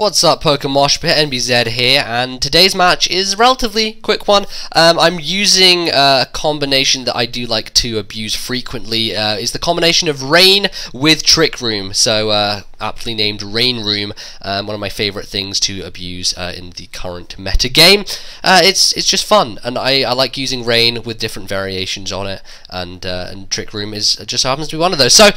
What's up, PokeMoshPit, NBZ here, and today's match is a relatively quick one. I'm using a combination that I do like to abuse frequently. Is the combination of Rain with Trick Room, so aptly named Rain Room, one of my favourite things to abuse in the current meta game. It's just fun, and I like using Rain with different variations on it, and Trick Room is just happens to be one of those. So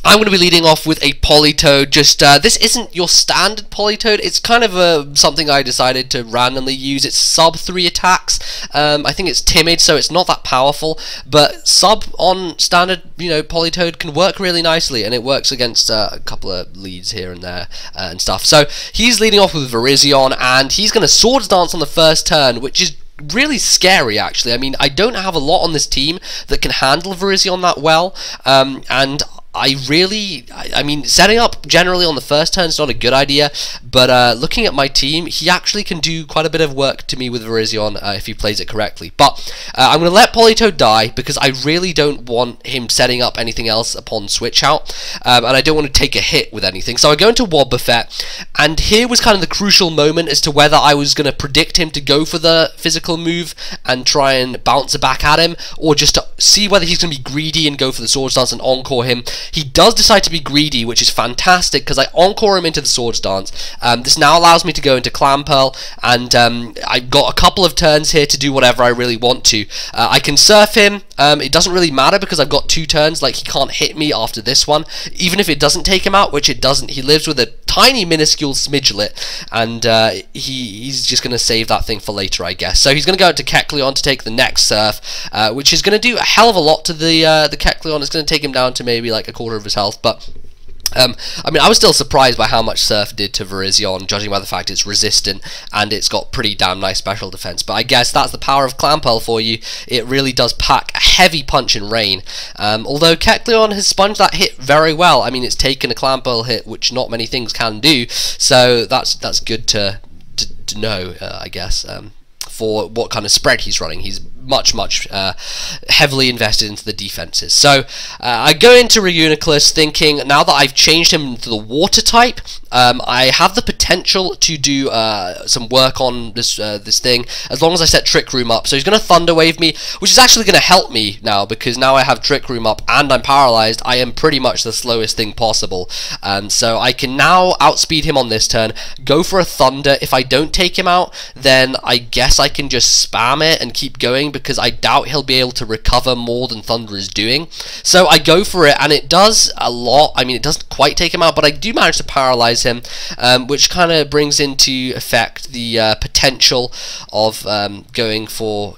I'm going to be leading off with a Politoed. This isn't your standard Politoed. It's kind of something I decided to randomly use. It's sub 3 attacks. I think it's timid, so it's not that powerful. But sub on standard, Politoed can work really nicely, and it works against a couple of leads here and there and stuff. So he's leading off with Virizion, and he's going to Swords Dance on the first turn, which is really scary, actually. I mean, I don't have a lot on this team that can handle Virizion that well, and I mean, setting up generally on the first turn is not a good idea, but looking at my team, he actually can do quite a bit of work to me with Virizion if he plays it correctly. But I'm going to let Politoed die because I really don't want him setting up anything else upon switch out, and I don't want to take a hit with anything. So I go into Wobbuffet, and here was kind of the crucial moment as to whether I was going to predict him to go for the physical move and try and bounce it back at him, or just to see whether he's going to be greedy and go for the Swords Dance and encore him. He does decide to be greedy, which is fantastic because I encore him into the Swords Dance. This now allows me to go into Clamperl, and I've got a couple of turns here to do whatever I really want to. I can surf him. It doesn't really matter because I've got 2 turns. Like, he can't hit me after this one, even if it doesn't take him out, which it doesn't. He lives with a tiny minuscule Smidgelet, and he's just going to save that thing for later, I guess. So he's going to go out to Kecleon to take the next surf, which is going to do a hell of a lot to the Kecleon. It's going to take him down to maybe like a quarter of his health, but I mean, I was still surprised by how much Surf did to Virizion, judging by the fact it's resistant and it's got pretty damn nice special defense. But I guess that's the power of Clamperl for you. It really does pack a heavy punch in Rain. Although Kecleon has sponged that hit very well. I mean, it's taken a Clamperl hit, which not many things can do. So that's good to know, I guess. For what kind of spread he's running. He's much heavily invested into the defenses. So I go into Reuniclus thinking, now that I've changed him to the water type, I have the potential to do some work on this thing, as long as I set Trick Room up. So he's going to Thunder Wave me, which is actually going to help me now, because now I have Trick Room up and I'm paralyzed. I am pretty much the slowest thing possible. So I can now outspeed him on this turn, go for a Thunder. If I don't take him out, then I guess I can just spam it and keep going, because I doubt he'll be able to recover more than Thunder is doing. So I go for it, and it does a lot. I mean, it doesn't quite take him out, but I do manage to paralyze him, which kind of brings into effect the potential of going for,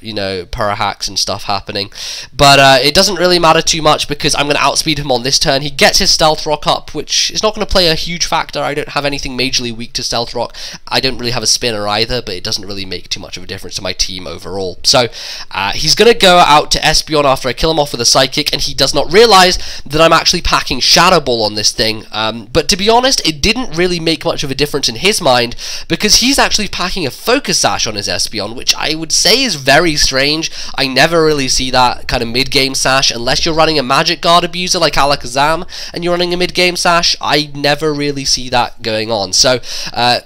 para hacks and stuff happening. But it doesn't really matter too much, because I'm going to outspeed him on this turn. He gets his Stealth Rock up, which is not going to play a huge factor. I don't have anything majorly weak to Stealth Rock. I don't really have a Spinner either, but it doesn't really make too much of a difference to my team overall. So he's going to go out to Espeon after I kill him off with a Psychic, and he does not realize that I'm actually packing Shadow Ball on this thing. But to be honest, it didn't really make much of a difference in his mind, because he's actually packing a Focus Sash on his Espeon, which I would say is very strange. I never really see that kind of mid-game Sash, unless you're running a Magic Guard abuser like Alakazam, and you're running a mid-game Sash. I never really see that going on. So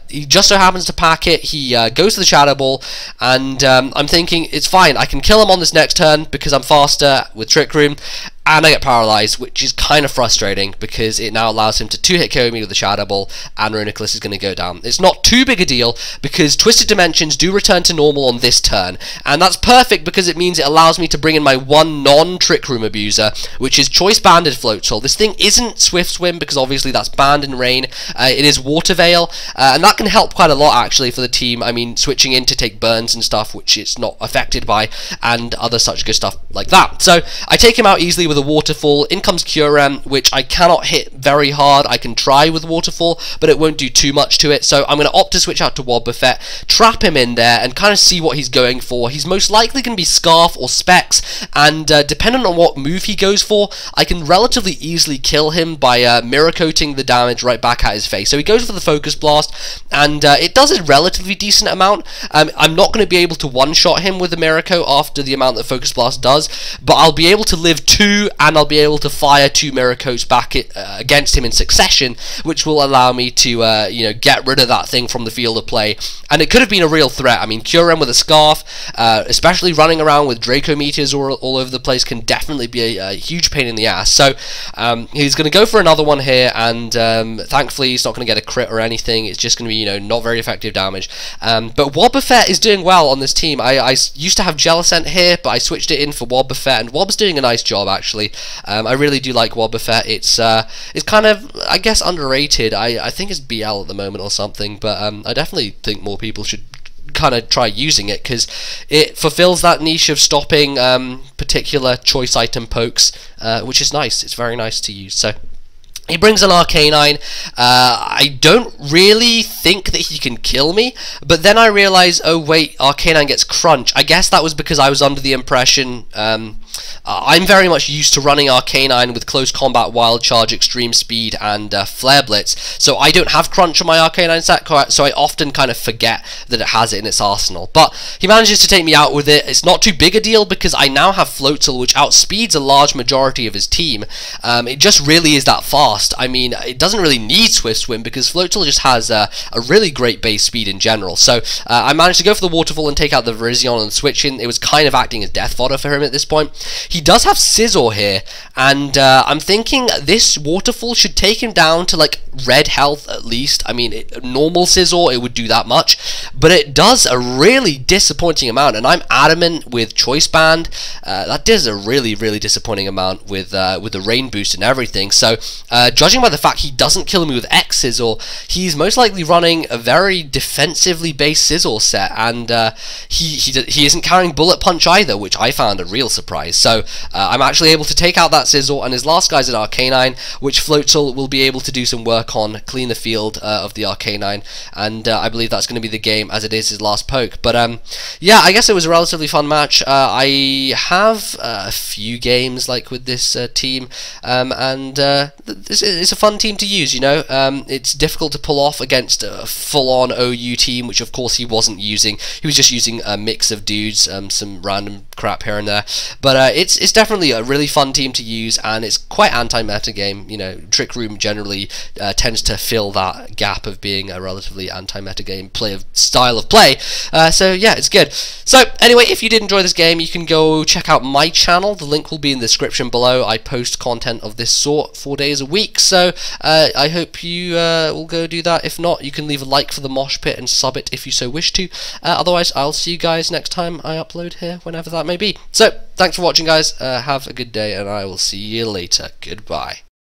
he just so happens to pack it. He goes to the Shadow Ball, and I'm thinking, it's fine, I can kill him on this next turn because I'm faster with Trick Room, and I get paralyzed, which is kind of frustrating because it now allows him to 2-hit KO me with the Shadow Ball, and Reuniclus is going to go down. It's not too big a deal because Twisted Dimensions do return to normal on this turn, and that's perfect because it means it allows me to bring in my one non-Trick Room abuser, which is Choice Banded Floatzel. This thing isn't Swift Swim because obviously that's banned in Rain. It is Water Veil, and that can help quite a lot actually for the team. I mean, switching in to take burns and stuff, which it's not affected by, and other such good stuff like that. So I take him out easily with a Waterfall. In comes Kyurem, which I cannot hit very hard. I can try with Waterfall, but it won't do too much to it. So I'm going to opt to switch out to Wobbuffet, trap him in there, and kind of see what he's going for. He's most likely going to be Scarf or Specs, and depending on what move he goes for, I can relatively easily kill him by mirror coating the damage right back at his face. So he goes for the Focus Blast, and it does a relatively decent amount. I'm not going to be able to one-shot him with the mirror coat after the amount that Focus Blast does, but I'll be able to live 2 2, and I'll be able to fire 2 Mirror Coats back against him in succession, which will allow me to you know, get rid of that thing from the field of play. And it could have been a real threat. I mean, Kyurem with a Scarf, especially running around with Draco Meteors all over the place, can definitely be a huge pain in the ass. So he's going to go for another one here, and thankfully he's not going to get a crit or anything. It's just going to be, you know, not very effective damage. But Wobbuffet is doing well on this team. I used to have Jellicent here, but I switched it in for Wobbuffet, and Wob's doing a nice job actually. I really do like Wobbuffet. It's kind of, I guess, underrated. I think it's BL at the moment or something, but I definitely think more people should kind of try using it, because it fulfills that niche of stopping particular choice item pokes, which is nice. It's very nice to use. So he brings an Arcanine. I don't really think that he can kill me, but then I realize, oh wait, Arcanine gets Crunch. I guess that was because I was under the impression I'm very much used to running Arcanine with Close Combat, Wild Charge, Extreme Speed, and Flare Blitz, so I don't have Crunch on my Arcanine set, so I often kind of forget that it has it in its arsenal. But he manages to take me out with it. It's not too big a deal because I now have Floatzel, which outspeeds a large majority of his team. It just really is that fast. I mean, it doesn't really need Swift Swim because Floatzel just has a really great base speed in general. So I managed to go for the Waterfall and take out the Virizion and switch in. It was kind of acting as death fodder for him at this point. He does have Scizor here, and I'm thinking this Waterfall should take him down to like red health at least. I mean, normal Scizor, it would do that much, but it does a really disappointing amount, and I'm adamant with Choice Band. That does a really disappointing amount with the Rain Boost and everything. So judging by the fact he doesn't kill me with X Scizor, he's most likely running a very defensively based Scizor set, and he isn't carrying Bullet Punch either, which I found a real surprise. So I'm actually able to take out that Scizor, and his last guy's an Arcanine, which Floatzel will be able to do some work on, clean the field of the Arcanine, and I believe that's going to be the game, as it is his last poke. But yeah, I guess it was a relatively fun match. I have a few games like with this team, and it's a fun team to use, you know. It's difficult to pull off against a full-on OU team, which of course he wasn't using. He was just using a mix of dudes, some random crap here and there. But it's definitely a really fun team to use, and it's quite anti-meta game. You know, Trick Room generally tends to fill that gap of being a relatively anti-meta game style of play. So yeah, it's good. So anyway, if you did enjoy this game, you can go check out my channel. The link will be in the description below. I post content of this sort 4 days a week, so I hope you will go do that. If not, you can leave a like for the Mosh Pit and sub it if you so wish to. Otherwise, I'll see you guys next time I upload here, whenever that may be. So thanks for watching, guys. Have a good day, and I will see you later. Goodbye.